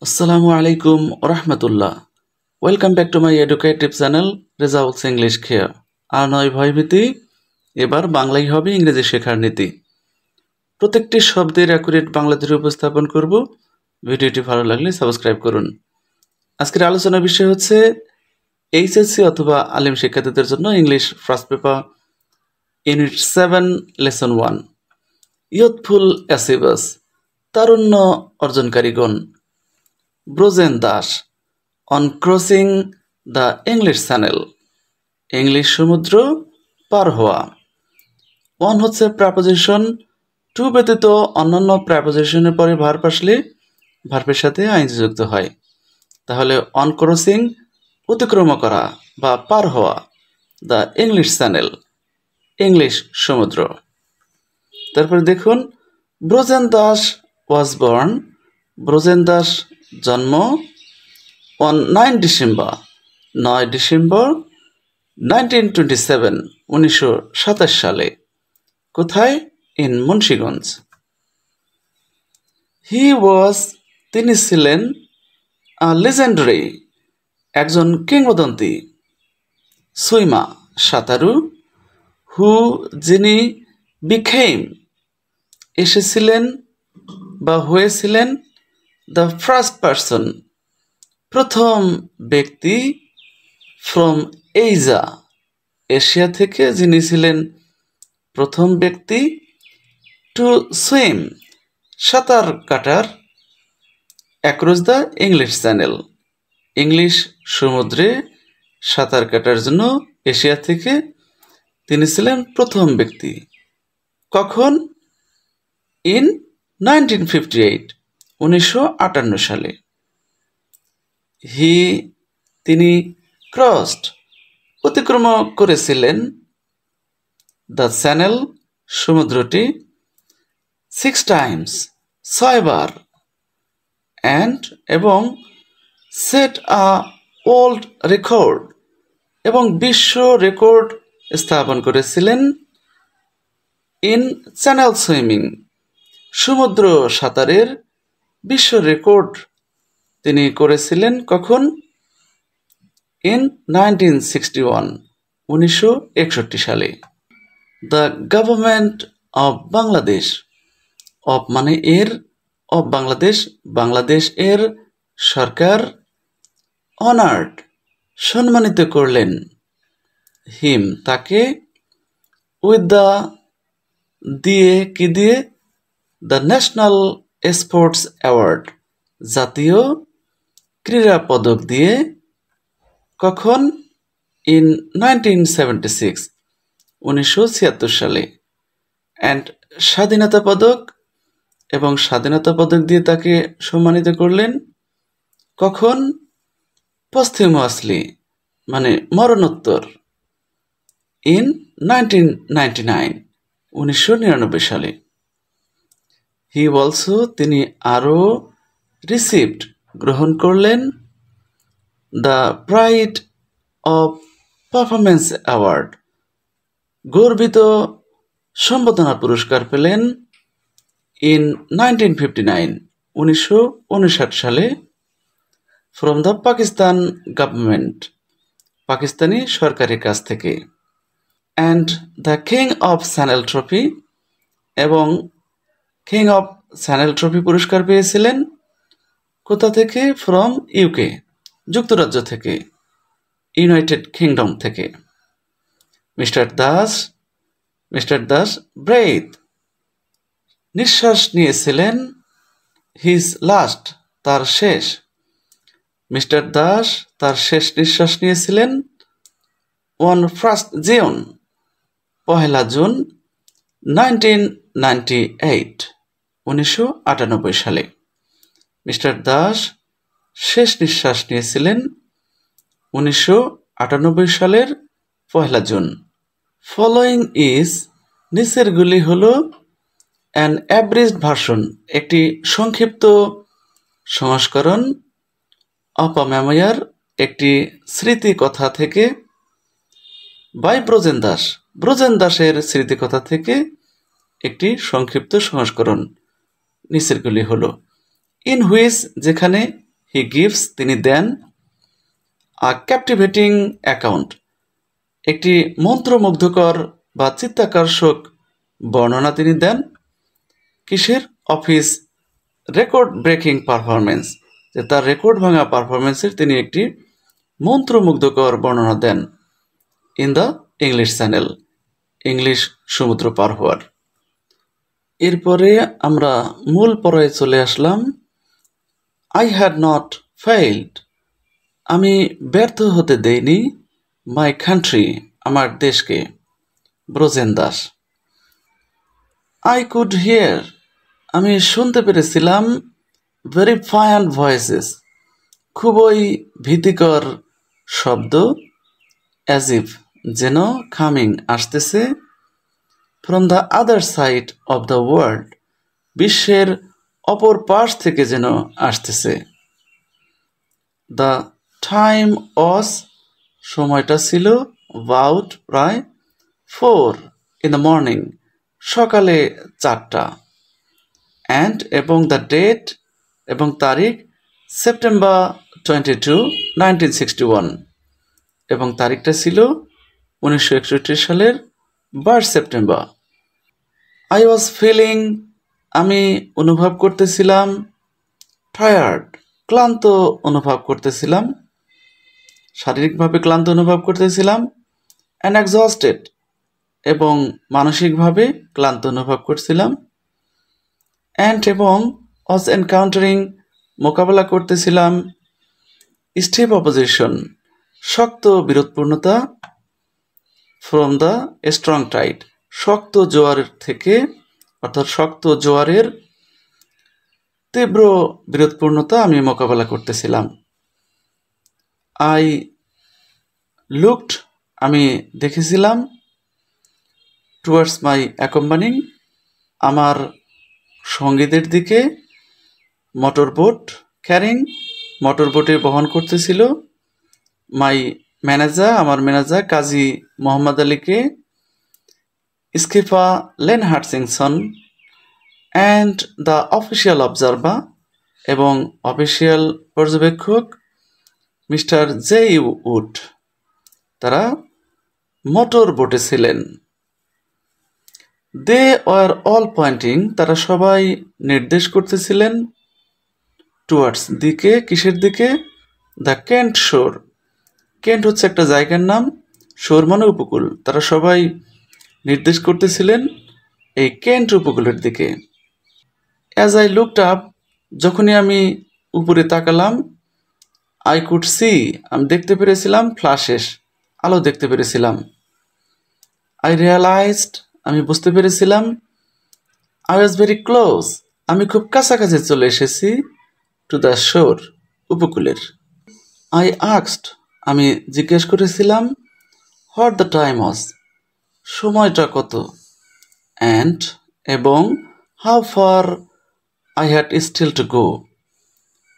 আসসালামু আলাইকুম রহমতুল্লাহ। Welcome back to my educative channel Rezaul's English care. আর নয় ভয়ভীতি, এবার বাংলাই হবে ইংরেজি শেখার নীতি। প্রত্যেকটি শব্দের অ্যাকুরেট বাংলাতে উপস্থাপন করব। ভিডিওটি ভালো লাগলে সাবস্ক্রাইব করুন। আজকের আলোচনার বিষয় হচ্ছে এইচএসসি অথবা আলিম শিক্ষার্থীদের জন্য English first paper unit 7 lesson 1 youthful achievers, তারুণ্য অর্জনকারীগণ। Brojen Das on crossing the English channel, English সমুদ্র পার হওয়া। অন হচ্ছে প্রেপোজিশন, টু ব্যতীত অন্যান্য প্রেপোজিশনের পরে ভার্ব আসলে ভার্বের সাথে আইনজি যুক্ত হয়। তাহলে অন ক্রসিং অতিক্রম করা বা পার হওয়া, দ্য ইংলিশ চ্যানেল ইংলিশ সমুদ্র। তারপরে দেখুন, ব্রোজেন দাস ওয়াজ বর্ন, ব্রোজেন দাস জন্ম অন 9 ডিসেম্বর 9 ডিসেম্বর 1927 1927 সালে। কোথায়? ইন মুন্সিগঞ্জ। হি ওয়াজ তিনি ছিলেন লেজেন্ডারি একজন কিংবদন্তি, সুইমা সাঁতারু, হু যিনি, বিখেম এসেছিলেন বা হয়েছিলেন, দ্য ফার্স্ট পারসন প্রথম ব্যক্তি, ফ্রম এইজা এশিয়া থেকে যিনি ছিলেন প্রথম ব্যক্তি, টু সুইম সাঁতার কাটার, across the English channel English সমুদ্রে সাঁতার কাটার জন্য এশিয়া থেকে তিনি ছিলেন প্রথম ব্যক্তি। কখন? ইন 1958 1958 সালে। হি তিনি, ক্রসড অতিক্রম করেছিলেন, দ্য চ্যানেল সমুদ্রটি, 6 টাইমস 6 বার, অ্যান্ড এবং সেট আ ওয়ার্ল্ড রেকর্ড এবং বিশ্ব রেকর্ড স্থাপন করেছিলেন, ইন চ্যানেল সুইমিং সমুদ্র সাঁতারের বিশ্ব রেকর্ড তিনি করেছিলেন। কখন? ইন 1961 1961 সালে। The government of Bangladesh, of মানে এর, অব বাংলাদেশ বাংলাদেশ এর সরকার, অনার্ড সম্মানিত করলেন, হিম তাকে, উইথ দ্য দিয়ে কি দিয়ে, দ্য ন্যাশনাল স্পোর্টস অ্যাওয়ার্ড জাতীয় ক্রীড়া পদক দিয়ে। কখন? ইন 1976 1976 সালে। অ্যান্ড স্বাধীনতা পদক এবং স্বাধীনতা পদক দিয়ে তাকে সম্মানিত করলেন। কখন? পস্থিমাসলি মানে মরণোত্তর, ইন 1999 1999 সালে। হি অলসো তিনি আরও, রিসিভড গ্রহণ করলেন, the pride of performance award গর্বিত সম্বোধনা পুরস্কার পেলেন, ইন 1959 1959 সালে, from the Pakistan government Pakistani সরকারের কাছ থেকে। And the king of channel trophy এবং কিং অফ চ্যানেল ট্রফি পুরস্কার পেয়েছিলেন কোথা থেকে? ফ্রম ইউকে যুক্তরাজ্য থেকে, ইউনাইটেড কিংডম থেকে। মিস্টার দাস ব্রেথ নিঃশ্বাস নিয়েছিলেন, হিজ লাস্ট তার শেষ, মিস্টার দাস তার শেষ নিঃশ্বাস নিয়েছিলেন, অন 1 জুন 1 জুন 1998 1998 সালে। মিস্টার দাস শেষ নিঃশ্বাস নিয়েছিলেন 1998 সালের 1 জুন। ফলোয়িং ইজ নিচেরগুলি হল অ্যান অ্যাব্রিজড ভার্সন একটি সংক্ষিপ্ত সংস্করণ, অফ আ মেমোয়ার একটি স্মৃতিকথা থেকে, বাই ব্রোজেন দাসের স্মৃতিকথা থেকে একটি সংক্ষিপ্ত সংস্করণ। নিচেরগুলি হল, ইন হুইচ যেখানে, হি গিভস তিনি দেন, আ ক্যাপটিভেটিং অ্যাকাউন্ট একটি মন্ত্রমুগ্ধকর বা চিত্তাকর্ষক বর্ণনা তিনি দেন। কিসের? অফিস রেকর্ড ব্রেকিং পারফরমেন্স, যে তার রেকর্ড ভাঙা পারফরমেন্সের তিনি একটি মন্ত্রমুগ্ধকর বর্ণনা দেন in the English channel, English সমুদ্র পার হওয়ার। এরপরে আমরা মূল পর্যায়ে চলে আসলাম। আই হ্যাড নট ফেইলড, আমি ব্যর্থ হতে দেইনি, মাই কান্ট্রি, আমার দেশকে। Brajen Das. I could hear, আমি শুনতে পেরেছিলাম, ভেরিফায়ান্ট ভয়েসেস, খুবই ভীতিকর শব্দ, অ্যাজ ইফ, যেন, কামিং, আসতেছে, from the other side of the world, বিশ্বের অপর পাশ থেকে যেন আসতেছে। দ্য টাইম ওয়াজ, সময়টা ছিল, অ্যাবাউট, প্রায়, 4 in the morning, সকালে 4টা, অ্যান্ড, এবং, দ্য ডেট, এবং তারিখ, সেপ্টেম্বর 22, 1961, এবং তারিখটা ছিল 1961 সালের 22 সেপ্টেম্বর। আই ওয়াজ ফিলিং, আমি অনুভব করতেছিলাম, টায়ার্ড, ক্লান্ত অনুভব করতেছিলাম, শারীরিকভাবে ক্লান্ত অনুভব করতেছিলাম, অ্যান্ড এক্সস্টেড, এবং মানসিকভাবে ক্লান্ত অনুভব করছিলাম, অ্যান্ড, এবং, ওয়াজ এনকাউন্টারিং, মোকাবেলা করতেছিলাম, স্টিফ অপোজিশন, শক্ত বিরোধপূর্ণতা, ফ্রম দ্য স্ট্রং টাইড, শক্ত জোয়ারের থেকে, অর্থাৎ শক্ত জোয়ারের তীব্র বিরোধপূর্ণতা আমি মোকাবেলা করতেছিলাম। আই লুকড, আমি দেখেছিলাম, টুয়ার্ডস মাই অ্যাকম্পানিং, আমার সঙ্গীদের দিকে, মোটরবোট ক্যারিং, মোটরবোটে বহন করতেছিল, মাই ম্যানেজার, আমার ম্যানেজার কাজী মোহাম্মদ আলীকে, স্কিফা লেন হার্টসিংসন, অ্যান্ড দ্য অফিসিয়াল অবজারভার, এবং অফিসিয়াল পর্যবেক্ষক মিস্টার জে ইউ উড, তারা মোটর বোটে ছিলেন। দে ওয়ার অল পয়েন্টিং, তারা সবাই নির্দেশ করতেছিলেন, টুয়ার্ডস, দিকে, কিসের দিকে? দ্য কেন্ট শোর, কেন্ট হচ্ছে একটা জায়গার নাম, শোর মানে উপকূল, তারা সবাই নির্দেশ করতেছিলেন এই কেন্ট উপকূলের দিকে। অ্যাজ আই লুকড আপ, যখনই আমি উপরে তাকালাম, আই কুড সি, আমি দেখতে পেরেছিলাম, ফ্ল্যাশেস, আলো দেখতে পেরেছিলাম। আই রিয়ালাইজড, আমি বুঝতে পেরেছিলাম, আই ওয়াজ ভেরি ক্লোজ, আমি খুব কাছাকাছি চলে এসেছি, টু দ্য শোর, উপকূলের। আই আস্কড, আমি জিজ্ঞেস করেছিলাম, হোয়াট দ্য টাইম ওয়াজ, সময়টা কত, অ্যান্ড, এবং, how far I had still to go,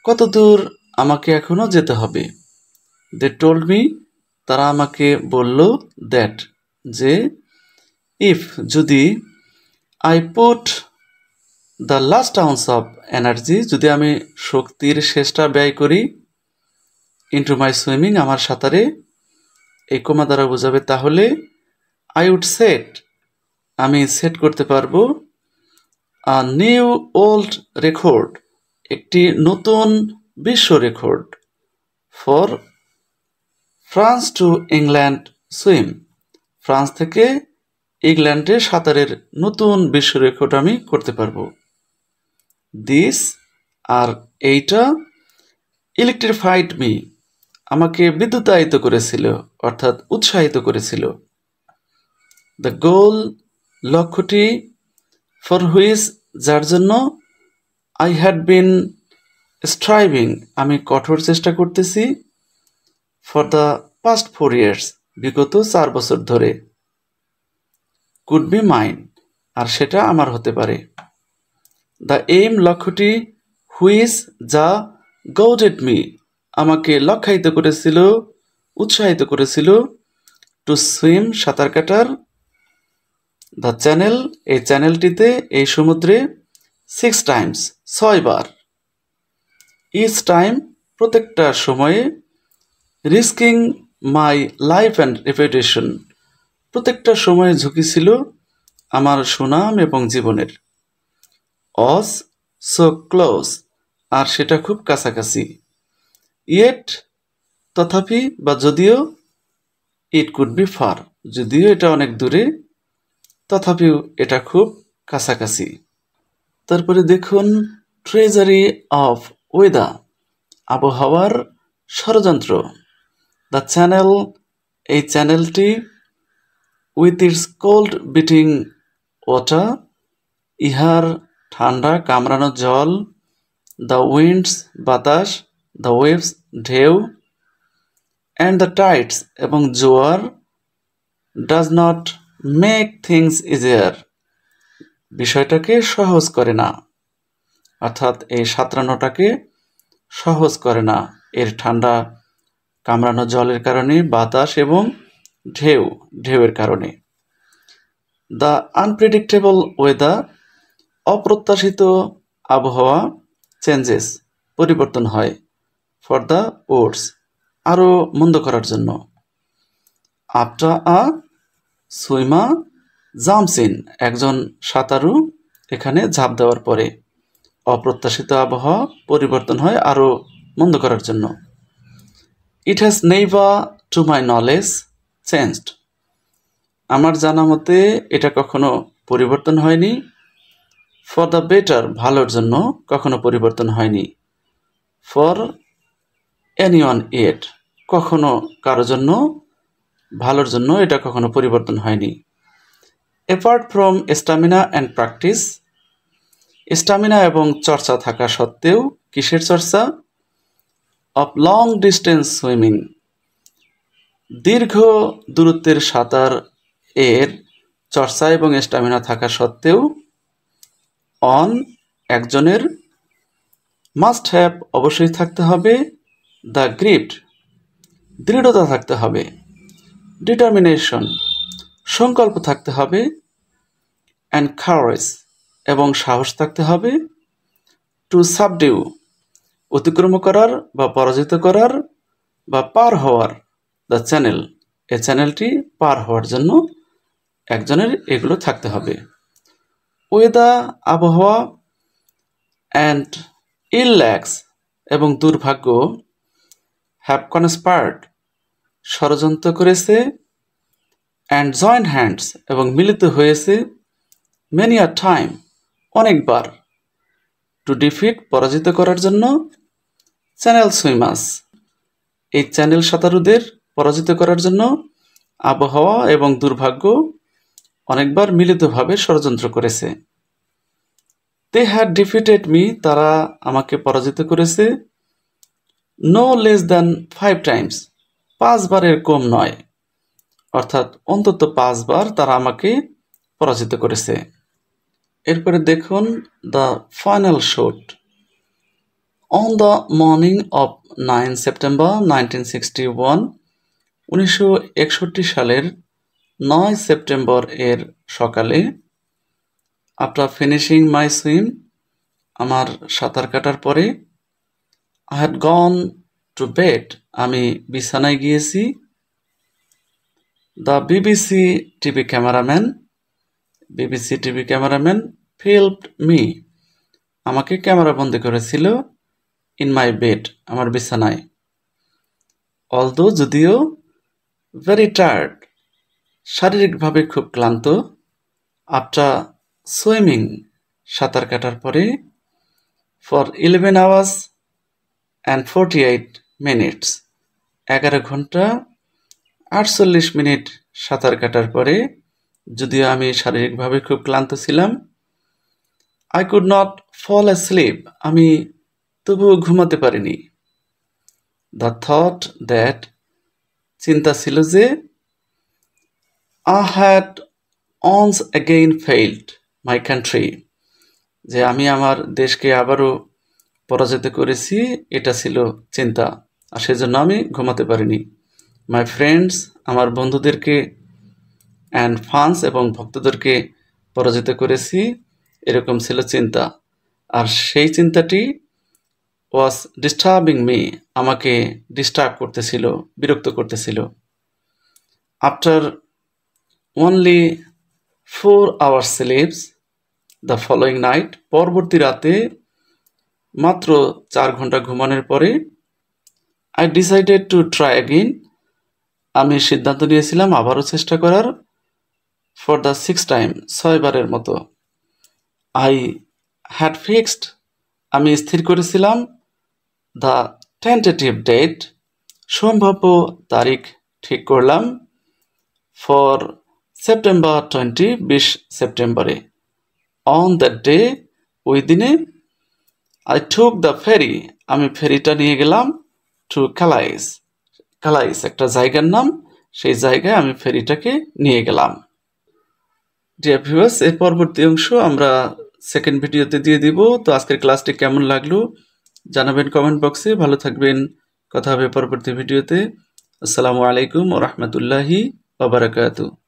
কত দূর আমাকে এখনো যেতে হবে। দে টোল্ড মি, তারা আমাকে বলল, দ্যাট, যে, ইফ, যদি, I put the last ounce of energy, যদি আমি শক্তির শেষটা ব্যয় করি, ইন্টু মাই সুইমিং, আমার সাঁতারে, এই কমা দ্বারা বোঝাবে, তাহলে, আই উড সেট, আমি সেট করতে পারবো, আ নিউ ওল্ড রেকর্ড, একটি নতুন বিশ্ব record, for France to England swim, France থেকে ইংল্যান্ডে সাঁতারের নতুন বিশ্ব রেকর্ড আমি করতে পারবো। দিস, আর এইটা, ইলেকট্রিফাইড মি, আমাকে বিদ্যুতায়িত করেছিল, অর্থাৎ উৎসাহিত করেছিল। দ্য গোল, লক্ষ্যটি, ফর হুইচ, যার জন্য, আই হ্যাড বিন স্ট্রাইভিং, আমি কঠোর চেষ্টা করতেছি, ফর দ্য পাস্ট 4 years, বিগত 4 বছর ধরে, কুড বি মাইন, আর সেটা আমার হতে পারে। দ্য এইম, লক্ষ্যটি, হুইচ, যা, গৌডেড মি, আমাকে লক্ষ্যায়িত করেছিল, উৎসাহিত করেছিল, টু সুইম, সাঁতার কাটার, দ্য চ্যানেল, এই চ্যানেলটিতে, এই সমুদ্রে, 6 times, 6 বার, ইচ টাইম, প্রত্যেকটা সময়ে risking my life and reputation, প্রত্যেকটা সময়ে ঝুঁকি ছিল আমার সুনাম এবং জীবনের। অস সো ক্লোজ, আর সেটা খুব কাছাকাছি। ইয়েট, তথাপি বা যদিও, ইট কুড বি ফার, যদিও এটা অনেক দূরে, তথাপিও এটা খুব কাছাকাছি। তারপরে দেখুন ট্রেজারি অফ ওয়েদার, আবহাওয়ার ষড়যন্ত্র। দ্য চ্যানেল, এই চ্যানেলটি, with its cold beating water, ইহার ঠান্ডা কামড়ানো জল, দ্য উইন্ডস বাতাস, দ্য ওয়েভস ঢেউ, অ্যান্ড দ্য টাইডস এবং জোয়ার, does not make things easier, বিষয়টাকে সহজ করে না, অর্থাৎ এই সাঁতরানোটাকে সহজ করে না এর ঠান্ডা কামড়ানো জলের কারণে, বাতাস এবং ঢেউয়ের কারণে। দ্য আনপ্রেডিক্টেবল ওয়েদার, অপ্রত্যাশিত আবহাওয়া, চেঞ্জেস, পরিবর্তন হয়, ফর দ্য ওয়ার্স, আরও মন্দ করার জন্য। আফটার আ সুইমা জাম্পস ইন, একজন সাঁতারু এখানে ঝাঁপ দেওয়ার পরে অপ্রত্যাশিত আবহাওয়া পরিবর্তন হয় আরও মন্দ করার জন্য। It has never to my knowledge changed, আমার জানা মতে এটা কখনো পরিবর্তন হয়নি। ফর দ্য বেটার, ভালোর জন্য কখনো পরিবর্তন হয়নি। ফর এনিওয়ান ইয়েট, কখনো কারো জন্য, ভালোর জন্য এটা কখনো পরিবর্তন হয়নি। Apart from stamina and practice, stamina এবং চর্চা থাকা সত্ত্বেও, কিসের চর্চা? অফ লং ডিস্টেন্স সুইমিং, দীর্ঘ দূরত্বের সাঁতার এর চর্চা এবং স্ট্যামিনা থাকা সত্ত্বেও, অন, একজনের, মাস্ট হ্যাভ, অবশ্যই থাকতে হবে, দ্য গ্রিট, দৃঢ়তা থাকতে হবে, ডিটারমিনেশন, সংকল্প থাকতে হবে, অ্যান্ড কারেজ, এবং সাহস থাকতে হবে, টু সাবডিউ, অতিক্রম করার বা পরাজিত করার বা পার হওয়ার, দ্য চ্যানেল, এই চ্যানেলটি পার হওয়ার জন্য একজনের এগুলো থাকতে হবে। ওয়েদার, আবহাওয়া, অ্যান্ড ইল ল্যাক্স, এবং দুর্ভাগ্য, হ্যাভ কনস্পায়ার্ড, ষড়যন্ত্র করেছে, অ্যান্ড জয়েন্ট হ্যান্ডস, এবং মিলিত হয়েছে, মেনি আ টাইম, অনেকবার, টু ডিফিট, পরাজিত করার জন্য, চ্যানেল সুইমার্স, এই চ্যানেল সাঁতারুদের পরাজিত করার জন্য আবহাওয়া এবং দুর্ভাগ্য অনেকবার মিলিতভাবে ষড়যন্ত্র করেছে। দে হ্যাড ডিফিটেড মি, তারা আমাকে পরাজিত করেছে, নো লেস দ্যান 5 টাইমস, 5 বারের কম নয়, অর্থাৎ অন্তত 5 বার তারা আমাকে পরাজিত করেছে। এরপরে দেখুন the final shot. On the morning of 9 September 1961, 1961 সালের 9 সেপ্টেম্বর এর সকালে, আফটার ফিনিশিং মাই সুইম, আমার সাঁতার কাটার পরে, I had gone to bed, আমি বিছানায় গিয়েছি, the BBC TV cameraman filmed me, আমাকে ক্যামেরাবন্দি করেছিল, ইন মাই বেড, আমার বিছানায়, অলদো, যদিও, ভেরি টায়ার্ড, শারীরিকভাবে খুব ক্লান্ত, আফটার সুইমিং, সাঁতার কাটার পরে, ফর 11 hours and 48 minutes, 11 ঘন্টা 48 মিনিট সাঁতার কাটার পরে, যদিও আমি শারীরিকভাবে খুব ক্লান্ত ছিলাম, I could not fall asleep, আমি তবুও ঘুমাতে পারিনি, দ্য থট দ্যাট, চিন্তা ছিল যে, I had once again failed my country, যে আমি আমার দেশকে আবারও পরাজিত করেছি, এটা ছিল চিন্তা, আর সেজন্য আমি ঘুমাতে পারিনি। মাই ফ্রেন্ডস, আমার বন্ধুদেরকে, অ্যান্ড ফান্স, এবং ভক্তদেরকে পরাজিত করেছি, এরকম ছিল চিন্তা। আর সেই চিন্তাটি ওয়াজ ডিস্টার্বিং মি, আমাকে ডিস্টার্ব করতেছিল, বিরক্ত করতেছিল। After only 4 hours sleeps the following night, পরবর্তী রাতে মাত্র 4 ঘন্টা ঘুমানোর পরে I decided to try again, আমি সিদ্ধান্ত নিয়েছিলাম আবারও চেষ্টা করার। ফর দ্য 6th টাইম, 6 বারের মতো। আই হ্যাড ফিক্সড, আমি স্থির করেছিলাম দ্য টেন্টেটিভ ডেট, সম্ভাব্য তারিখ ঠিক করলাম। ফর সেপ্টেম্বর 20 সেপ্টেম্বরে। অন দ্যাট ডে, ওই দিনে আই টুক দ্য ফেরি, আমি ফেরিটা নিয়ে গেলাম টু কালাইস, কালাইস একটা জায়গার নাম, সেই জায়গায় আমি ফেরিটাকে নিয়ে গেলাম। ডিয়ার ভিউয়ার্স, এর পরবর্তী অংশ আমরা সেকেন্ড ভিডিওতে দিয়ে দিব। তো আজকের ক্লাসটি কেমন লাগলো জানাবেন কমেন্ট বক্সে। ভালো থাকবেন, কথা হবে পরবর্তী ভিডিওতে। আসসালামু আলাইকুম ওয়া রাহমাতুল্লাহি ওয়া বারাকাতুহু।